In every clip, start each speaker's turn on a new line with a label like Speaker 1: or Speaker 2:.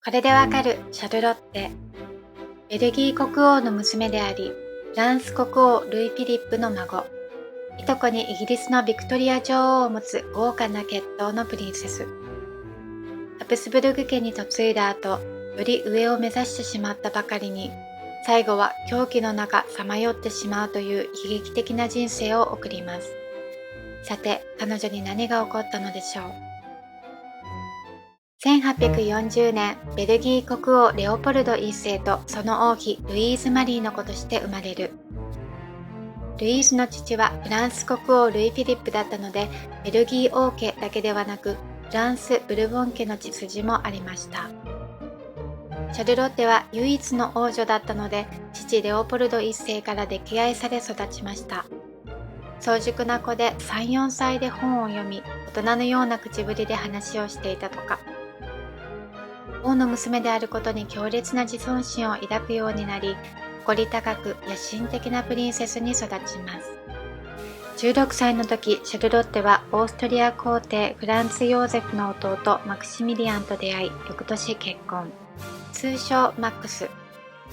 Speaker 1: これでわかるシャルロッテ。ベルギー国王の娘であり、フランス国王ルイ・フィリップの孫、いとこにイギリスのビクトリア女王を持つ豪華な血統のプリンセス。ハプスブルグ家に嫁いだ後、より上を目指してしまったばかりに、最後は狂気の中さまよってしまうという悲劇的な人生を送ります。さて、彼女に何が起こったのでしょう。1840年、ベルギー国王レオポルド一世とその王妃ルイーズ・マリーの子として生まれる。ルイーズの父はフランス国王ルイ・フィリップだったので、ベルギー王家だけではなく、フランス・ブルボン家の血筋もありました。シャルロッテは唯一の王女だったので、父レオポルド一世から溺愛され育ちました。早熟な子で3、4歳で本を読み、大人のような口ぶりで話をしていたとか。王の娘であることに強烈な自尊心を抱くようになり、誇り高く野心的なプリンセスに育ちます。16歳の時、シャルロッテはオーストリア皇帝フランツ・ヨーゼフの弟マクシミリアンと出会い、翌年結婚。通称マックス。こ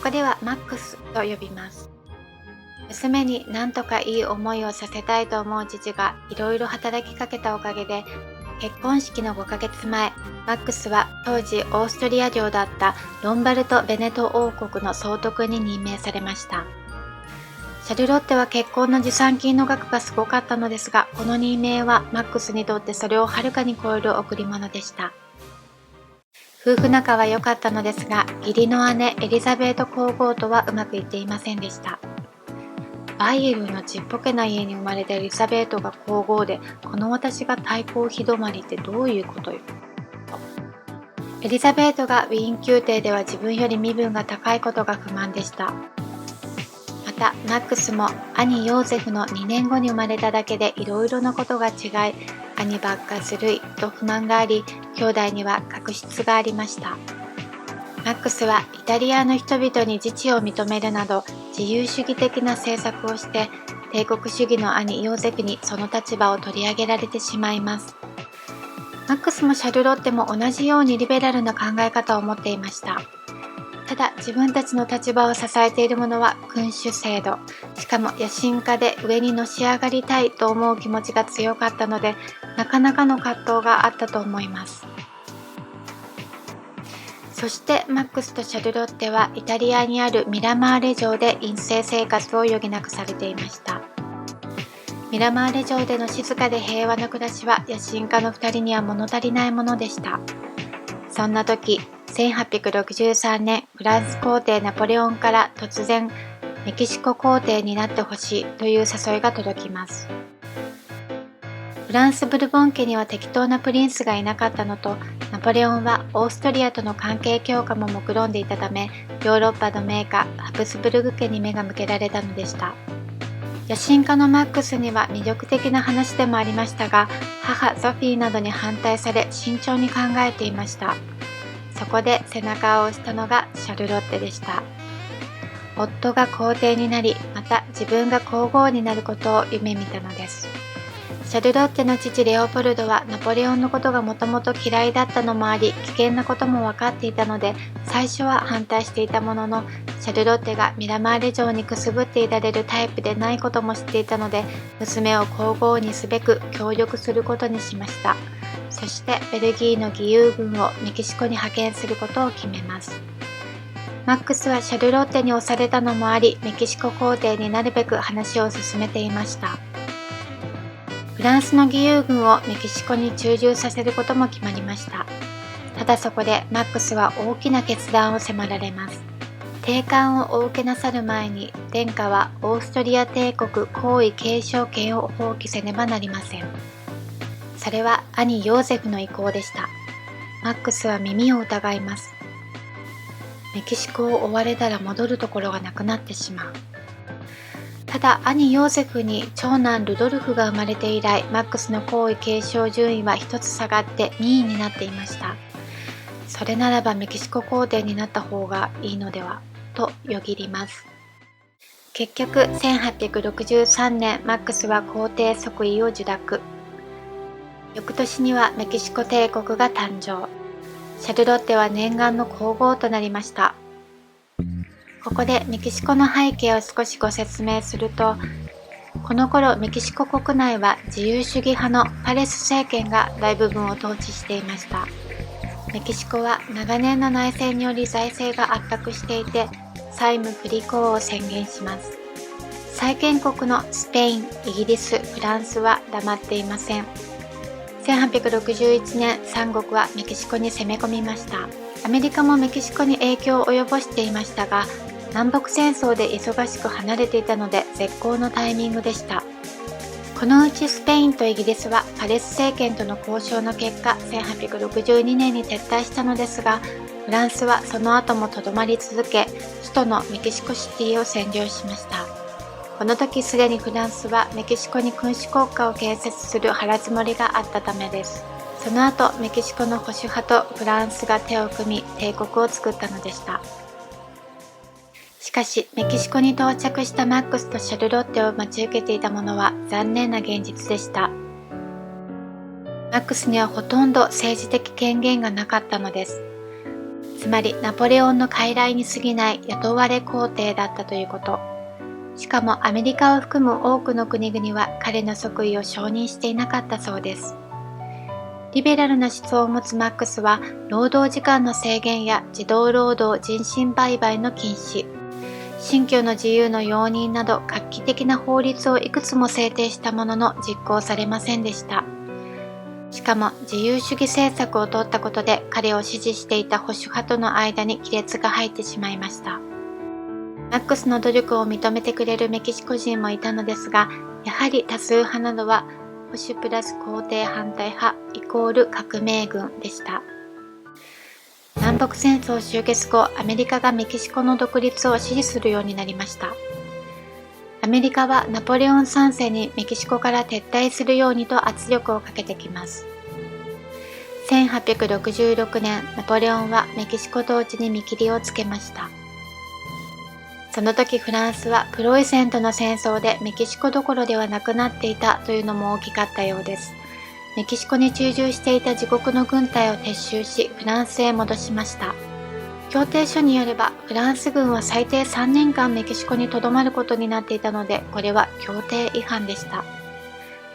Speaker 1: こではマックスと呼びます。娘に何とかいい思いをさせたいと思う父がいろいろ働きかけたおかげで、結婚式の5ヶ月前、マックスは当時オーストリア領だったロンバルト・ベネト王国の総督に任命されました。シャルロッテは結婚の持参金の額がすごかったのですが、この任命はマックスにとってそれをはるかに超える贈り物でした。夫婦仲は良かったのですが、義理の姉エリザベート皇后とはうまくいっていませんでした。バイエルンのちっぽけな家に生まれたエリザベートが皇后で、この私が太閤日止まりってどういうことよ。エリザベートがウィーン宮廷では自分より身分が高いことが不満でした。またマックスも兄ヨーゼフの2年後に生まれただけでいろいろなことが違い、兄ばっかずるいと不満があり、兄弟には確執がありました。マックスはイタリアの人々に自治を認めるなど自由主義的な政策をして、帝国主義の兄ヨーゼフにその立場を取り上げられてしまいます。マックスもシャルロッテも同じようにリベラルな考え方を持っていました。ただ自分たちの立場を支えているものは君主制度、しかも野心家で上にのし上がりたいと思う気持ちが強かったので、なかなかの葛藤があったと思います。そしてマックスとシャルロッテはイタリアにあるミラマーレ城で隠棲生活を余儀なくされていました。ミラマーレ城での静かで平和な暮らしは野心家の2人には物足りないものでした。そんな時、1863年、フランス皇帝ナポレオンから突然メキシコ皇帝になってほしいという誘いが届きます。フランス・ブルボン家には適当なプリンスがいなかったのと、ナポレオンはオーストリアとの関係強化も目論んでいたため、ヨーロッパの名家ハプスブルグ家に目が向けられたのでした。野心家のマックスには魅力的な話でもありましたが、母ソフィーなどに反対され慎重に考えていました。そこで背中を押したのがシャルロッテでした。夫が皇帝になり、また自分が皇后になることを夢見たのです。シャルロッテの父レオポルドはナポレオンのことがもともと嫌いだったのもあり、危険なことも分かっていたので、最初は反対していたものの、シャルロッテがミラマーレ城にくすぶっていられるタイプでないことも知っていたので、娘を皇后にすべく協力することにしました。そしてベルギーの義勇軍をメキシコに派遣することを決めます。マックスはシャルロッテに押されたのもあり、メキシコ皇帝になるべく話を進めていました。フランスの義勇軍をメキシコに駐留させることも決まりました。ただそこでマックスは大きな決断を迫られます。帝冠をお受けなさる前に、殿下はオーストリア帝国皇位継承権を放棄せねばなりません。それは兄ヨーゼフの意向でした。マックスは耳を疑います。メキシコを追われたら戻るところがなくなってしまう。ただ兄ヨーゼフに長男ルドルフが生まれて以来、マックスの皇位継承順位は一つ下がって2位になっていました。それならばメキシコ皇帝になった方がいいのではとよぎります。結局1863年、マックスは皇帝即位を受諾。翌年にはメキシコ帝国が誕生。シャルロッテは念願の皇后となりました。ここでメキシコの背景を少しご説明すると、この頃メキシコ国内は自由主義派のパレス政権が大部分を統治していました。メキシコは長年の内戦により財政が圧迫していて、債務不履行を宣言します。債権国のスペイン、イギリス、フランスは黙っていません。1861年、三国はメキシコに攻め込みました。アメリカもメキシコに影響を及ぼしていましたが、南北戦争で忙しく離れていたので絶好のタイミングでした。このうちスペインとイギリスはパレス政権との交渉の結果、1862年に撤退したのですが、フランスはその後もとどまり続け、首都のメキシコシティを占領しました。この時すでにフランスはメキシコに君主国家を建設する腹積もりがあったためです。その後、メキシコの保守派とフランスが手を組み、帝国を作ったのでした。しかし、メキシコに到着したマックスとシャルロッテを待ち受けていたものは残念な現実でした。マックスにはほとんど政治的権限がなかったのです。つまり、ナポレオンの傀儡に過ぎない雇われ皇帝だったということ。しかもアメリカを含む多くの国々は彼の即位を承認していなかったそうです。リベラルな思想を持つマックスは、労働時間の制限や児童労働、人身売買の禁止、信教の自由の容認など画期的な法律をいくつも制定したものの実行されませんでした。しかも自由主義政策を取ったことで彼を支持していた保守派との間に亀裂が入ってしまいました。マックスの努力を認めてくれるメキシコ人もいたのですが、やはり多数派などは保守プラス皇帝反対派イコール革命軍でした。南北戦争終結後、アメリカがメキシコの独立を支持するようになりました。アメリカはナポレオン3世にメキシコから撤退するようにと圧力をかけてきます。1866年、ナポレオンはメキシコ統治に見切りをつけました。その時フランスはプロイセンとの戦争でメキシコどころではなくなっていたというのも大きかったようです。メキシコに駐留していた自国の軍隊を撤収し、フランスへ戻しました。協定書によれば、フランス軍は最低3年間メキシコに留まることになっていたので、これは協定違反でした。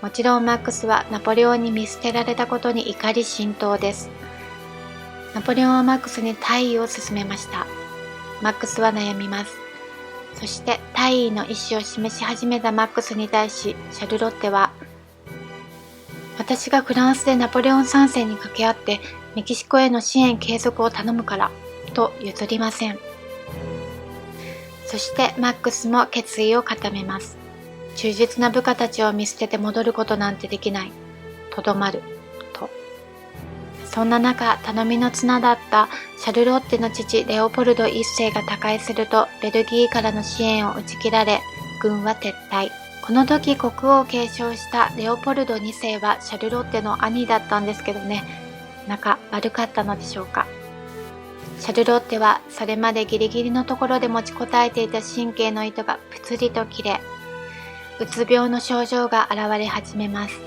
Speaker 1: もちろんマックスはナポレオンに見捨てられたことに怒り心頭です。ナポレオンはマックスに退位を勧めました。マックスは悩みます。そして退位の意思を示し始めたマックスに対し、シャルロッテは、私がフランスでナポレオン3世に掛け合ってメキシコへの支援継続を頼むから、と譲りません。そしてマックスも決意を固めます。忠実な部下たちを見捨てて戻ることなんてできない。とどまる。と。そんな中、頼みの綱だったシャルロッテの父レオポルド1世が他界すると、ベルギーからの支援を打ち切られ、軍は撤退。この時国王を継承したレオポルド2世はシャルロッテの兄だったんですけどね、仲悪かったのでしょうか。シャルロッテはそれまでギリギリのところで持ちこたえていた神経の糸がぷつりと切れ、うつ病の症状が現れ始めます。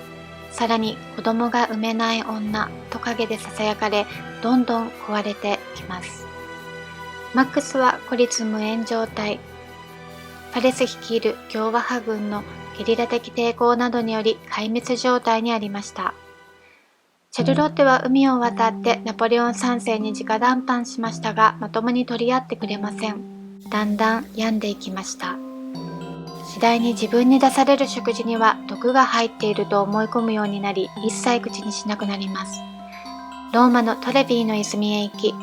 Speaker 1: さらに子供が産めない女と陰で囁かれ、どんどん壊れてきます。マックスは孤立無援状態。パレス率いる共和派軍のゲリラ的抵抗などにより壊滅状態にありました。シャルロッテは海を渡ってナポレオン3世に直談判しましたが、まともに取り合ってくれません。だんだん病んでいきました。次第に自分に出される食事には毒が入っていると思い込むようになり、一切口にしなくなります。ローマのトレビーの泉へ行き、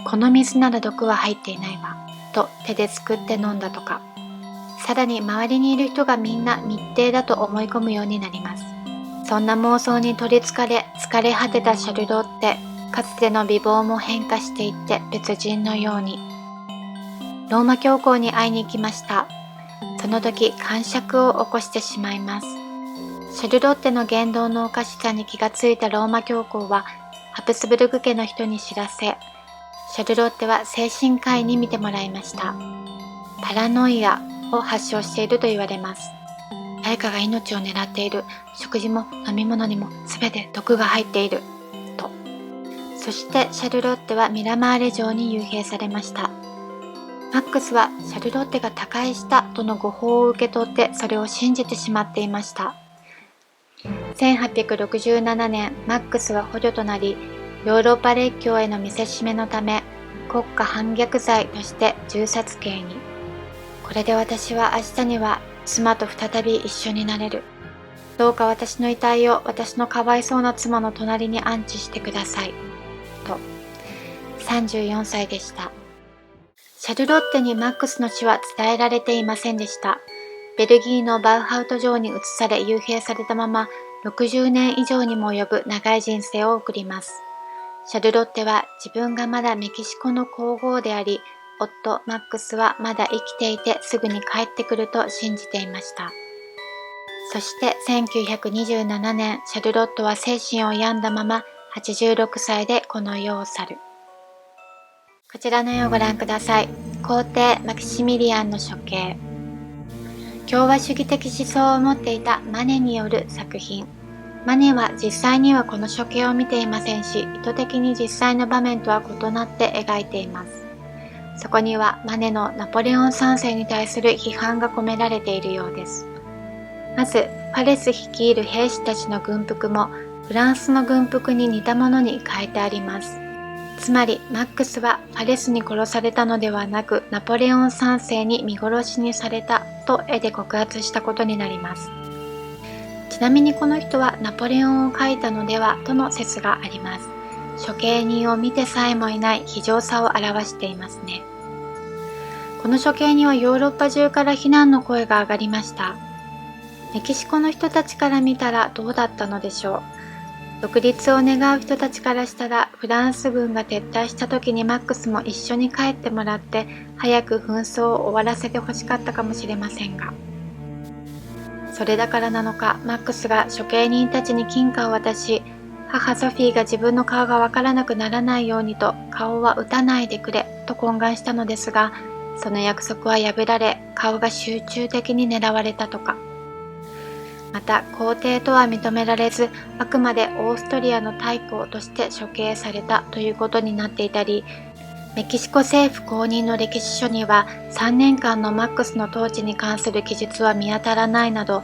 Speaker 1: この水なら毒は入っていないわ、と手ですくって飲んだとか。さらに周りにいる人がみんな密偵だと思い込むようになります。そんな妄想に取りつかれ、疲れ果てたシャルロッテ、かつての美貌も変化していって別人のように。ローマ教皇に会いに行きました。その時、癇癪を起こしてしまいます。シャルロッテの言動のおかしさに気がついたローマ教皇は、ハプスブルグ家の人に知らせ、シャルロッテは精神科医に診てもらいました。パラノイアを発症していると言われます。誰かが命を狙っている。食事も飲み物にも全て毒が入っている。と。そしてシャルロッテはミラマーレ城に幽閉されました。マックスはシャルロッテが他界したとの誤報を受け取ってそれを信じてしまっていました。1867年、マックスは捕虜となり、ヨーロッパ列強への見せしめのため、国家反逆罪として銃殺刑に。これで私は明日には妻と再び一緒になれる。どうか私の遺体を私のかわいそうな妻の隣に安置してください。と、34歳でした。シャルロッテにマックスの死は伝えられていませんでした。ベルギーのバウハウト城に移され幽閉されたまま60年以上にも及ぶ長い人生を送ります。シャルロッテは自分がまだメキシコの皇后であり、夫マックスはまだ生きていてすぐに帰ってくると信じていました。そして1927年、シャルロットは精神を病んだまま86歳でこの世を去る。こちらの絵をご覧ください。皇帝マキシミリアンの処刑。共和主義的思想を持っていたマネによる作品。マネは実際にはこの処刑を見ていませんし、意図的に実際の場面とは異なって描いています。そこにはマネのナポレオン3世に対する批判が込められているようです。まず、パレス率いる兵士たちの軍服もフランスの軍服に似たものに変えてあります。つまり、マックスはパレスに殺されたのではなく、ナポレオン3世に見殺しにされたと絵で告発したことになります。ちなみにこの人はナポレオンを描いたのではとの説があります。処刑人を見てさえもいない非情さを表していますね。この処刑にはヨーロッパ中から非難の声が上がりました。メキシコの人たちから見たらどうだったのでしょう。独立を願う人たちからしたら、フランス軍が撤退した時にマックスも一緒に帰ってもらって早く紛争を終わらせてほしかったかもしれませんが、それだからなのか、マックスが処刑人たちに金貨を渡し、母ソフィーが自分の顔がわからなくならないようにと顔は打たないでくれと懇願したのですが、その約束は破られ、顔が集中的に狙われたとか。また、皇帝とは認められず、あくまでオーストリアの大公として処刑されたということになっていたり、メキシコ政府公認の歴史書には3年間のマックスの統治に関する記述は見当たらないなど、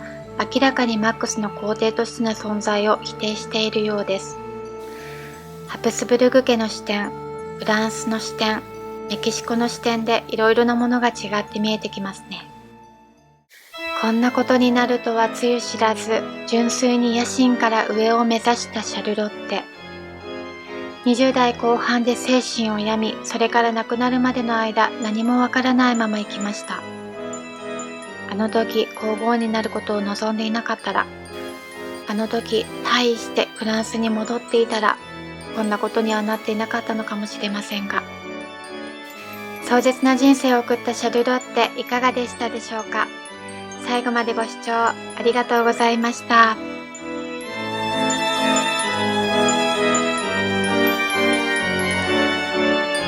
Speaker 1: 明らかにマックスの皇帝としての存在を否定しているようです。ハプスブルグ家の視点、フランスの視点、メキシコの視点でいろいろなものが違って見えてきますね。こんなことになるとはつゆ知らず、純粋に野心から上を目指したシャルロッテ。20代後半で精神を病み、それから亡くなるまでの間、何もわからないまま生きました。あの時、皇后になることを望んでいなかったら、あの時、退位してフランスに戻っていたら、こんなことにはなっていなかったのかもしれませんが。壮絶な人生を送ったシャルロッテ、いかがでしたでしょうか。最後までご視聴ありがとうございました。